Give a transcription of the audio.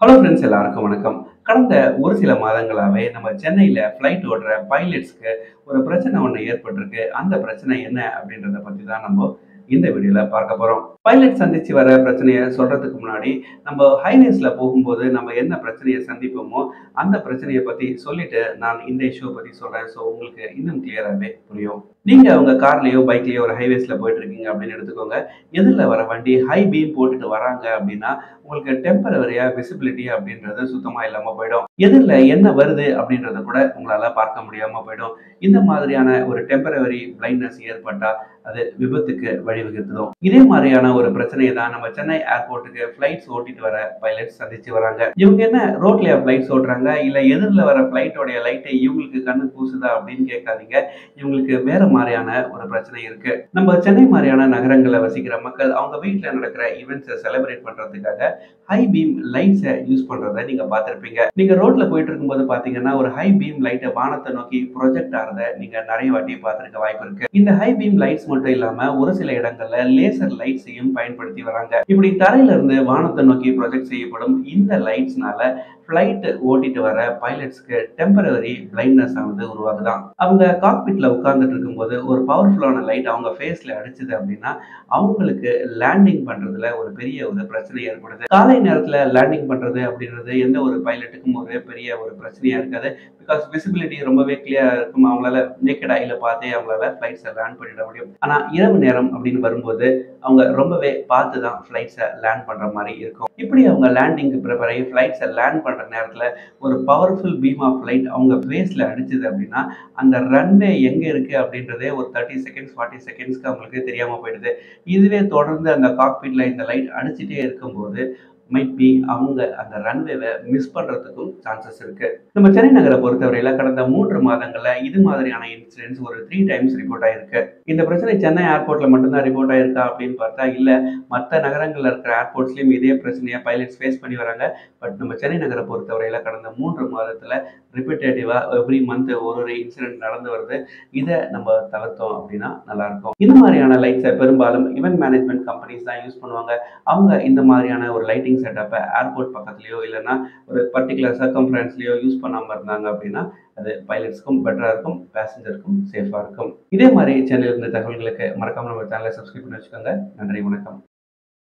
Hello friends எல்லாருக்கும் வணக்கம். கடந்த ஒரு சில மாதங்களாவே நம்ம சென்னையில ஃப்ளைட் ஓட்டுற பைலட்ஸ்க்கு ஒரு பிரச்சனை ஒண்ணு ஏற்பட்டிருக்கு. அந்த பிரச்சனை என்ன அப்படின்றத பத்தி தான் நம்ம இந்த வீடியோல பார்க்க போறோம். பைலட் சந்திச்சு வர பிரச்சனைய சொல்றதுக்கு முன்னாடி, நம்ம ஹைவேஸ்ல போகும்போது நம்ம என்ன பிரச்சனைய சந்திப்போமோ, அந்த பிரச்சனைய பத்தி சொல்லிட்டு நான் இந்த இஷ்யூவ பத்தி சொல்றேன். ஸோ உங்களுக்கு இன்னும் கிளியராவே புரியும். நீங்க உங்க கார்லயோ, பைக்லயோ ஒரு ஹைவேஸ்ல போயிட்டு இருக்கீங்க அப்படின்னு எடுத்துக்கோங்க. எதிர்ல வர வண்டி ஹை பீம் போட்டுட்டு வராங்க அப்படின்னா, உங்களுக்கு டெம்பரவரியா விசிபிலிட்டி அப்படின்றது சுத்தமா இல்லாம போயிடும். எதிர்ல என்ன வருது அப்படின்றத கூட உங்களால பார்க்க முடியாம போயிடும். இந்த மாதிரியான ஒரு டெம்பரவரி பிளைண்ட்னஸ் ஏற்பட்டா, அது விபத்துக்கு வழிவகுத்துடும். இதே மாதிரியான ஒரு பிரச்சனைய தான் நம்ம சென்னை ஏர்போர்ட்டுக்கு ஃபிளைட்ஸ் ஓட்டிட்டு வர பைலட்ஸ் சந்திச்சு வராங்க. இவங்க என்ன ரோட்லயா ஃபிளைட்ஸ் ஓட்டுறாங்க? இல்ல எதிர்ல வர ஃபிளைட்டோடைய லைட் இவங்களுக்கு கண்ணு கூசுதா அப்படின்னு கேட்காதீங்க. இவங்களுக்கு வேற மாரியான ஒரு பிரச்சனை இருக்கு. நம்ம சென்னை மாரியான நகரங்கள்ல வசிக்கிற மக்கள் அவங்க வீட்ல நடக்கிற ஈவென்ட்ஸ செலிப்ரேட் பண்றதுக்காக ஹை பீம் லைட்ஸ யூஸ் பண்றத நீங்க பார்த்திருப்பீங்க. நீங்க ரோட்ல போயிட்டு இருக்கும்போது பார்த்தீங்கன்னா, ஒரு ஹை பீம் லைட் வானத்த நோக்கி ப்ரொஜெக்ட் ஆறத நீங்க நெறைய வாட்டி பார்த்திருக்க வாய்ப்பு இருக்கு. இந்த ஹை பீம் லைட்ஸ் மட்டும் இல்லாம ஒரு சில இடங்கள்ல லேசர் லைட்ஸையும் பயன்படுத்தி வராங்க. இப்படி தரையில இருந்து வானத்த நோக்கி ப்ரொஜெக்ட் செய்யப்படும் இந்த லைட்ஸ்னால ஃபிளைட் ஓட்டிட்டு வர பைலட்ஸ்க்கு டெம்பரவரி பிளைண்ட்னஸ் ஆனது உருவாகுதாம். அவங்க காக்பிட்ல உட்கார்ந்துட்டு இருக்கும்போது ஒரு பவர்ஃபுல்லான லைட் அவங்க ஃபேஸ்ல அடிச்சது அப்படின்னா, அவங்களுக்கு லேண்டிங் பண்றதுல ஒரு பெரிய ஒரு பிரச்சனை ஏற்படுது. காலை நேரத்துல லேண்டிங் பண்றது அப்படின்றது எந்த ஒரு பைலட்டுக்கும் ஒரு பெரிய ஒரு பிரச்சனையா இருக்காது. பிகாஸ் விசிபிலிட்டி ரொம்பவே கிளியரா இருக்கும். அவங்களால நேக்கட் ஐல பார்த்தே அவங்களால ஃபிளைட்ஸ லேண்ட் பண்ணிட முடியும். ஆனா இரவு நேரம் அப்படின்னு வரும்போது, அவங்க ரொம்பவே பார்த்து தான் ஃபிளைட்ஸ லேண்ட் பண்ற மாரி இருக்கும். இப்படி அவங்க லேண்டிங்க்கு பிரிப்பேர் ஆகி ஃபிளைட்ஸ லேண்ட் பண்ற நேரத்துல ஒரு பவர்ஃபுல் பீம் ஆஃப் லைட் அவங்க ஃபேஸ்ல அடிச்சது அப்படின்னா, அந்த ரன்வே எங்க இருக்கு அப்படின்றதே ஒரு 30 செகண்ட்ஸ், 40 செகண்ட்ஸ்க்கு அவங்களுக்கு தெரியாம போயிடுது. இதுவே தொடர்ந்து அந்த காக்பிட்ல இந்த லைட் அடிச்சிட்டே இருக்கும்போது, மைட் பி அவங்க அந்த ரன்வேவ மிஸ் பண்றதுக்கும் சான்சஸ் இருக்கு. நம்ம சென்னை நகர பொறுத்தவரையில கடந்த 3 மாதங்கள்ல இது மாதிரியான இன்சிடென்ட்ஸ் ஒரு 3 டைம்ஸ் ரிப்போர்ட் ஆயிருக்கு. இந்த பிரச்சனை சென்னை ஏர்போர்ட்ல மட்டும் தான் ரிப்போர்ட் ஆயிருக்கா அப்படின்னு பார்த்தா இல்ல. மத்த நகரங்கள்ல இருக்கிற ஏர்போர்ட்ஸ்லயும் இதே பிரச்சனைய பைலட்ஸ் ஃபேஸ் பண்ணி வராங்க. பட் நம்ம சென்னை நகர பொறுத்தவரையில கடந்த 3 மாதத்துல ரிப்பீட்டேட்டிவா எவ்ரி மந்த் ஒரு இன்சிடென்ட் நடந்து வருது. இத நம்ம தவிர்த்தோம் அப்படின்னா நல்லாருக்கும். இந்த மாதிரியான லைட்ஸ பெரும்பாலும் இவென்ட் மேனேஜ்மென்ட் கம்பெனிஸ் தான் யூஸ் பண்ணுவாங்க. அவங்க இந்த மாதிரியான ஒரு லைட்டிங் செட்டப்ப ஏர்போர்ட் பக்கத்துலயோ இல்லன்னா ஒரு பர்ட்டிகுலர் சர்க்கம்ஃபரன்ஸ்லயோ யூஸ் பண்ணாம இருந்தாங்க அப்படின்னா, அது பைலட்ஸ்க்கும் பெட்டரா இருக்கும். பேசஞ்சருக்கும் சேஃபா இருக்கும். இதே மாரி சென்னையில இருந்து தகவல்களுக்கு மறக்காம நம்ம சேனலை சப்ஸ்கிரைப் பண்ணி வச்சுக்கோங்க. நன்றி, வணக்கம்.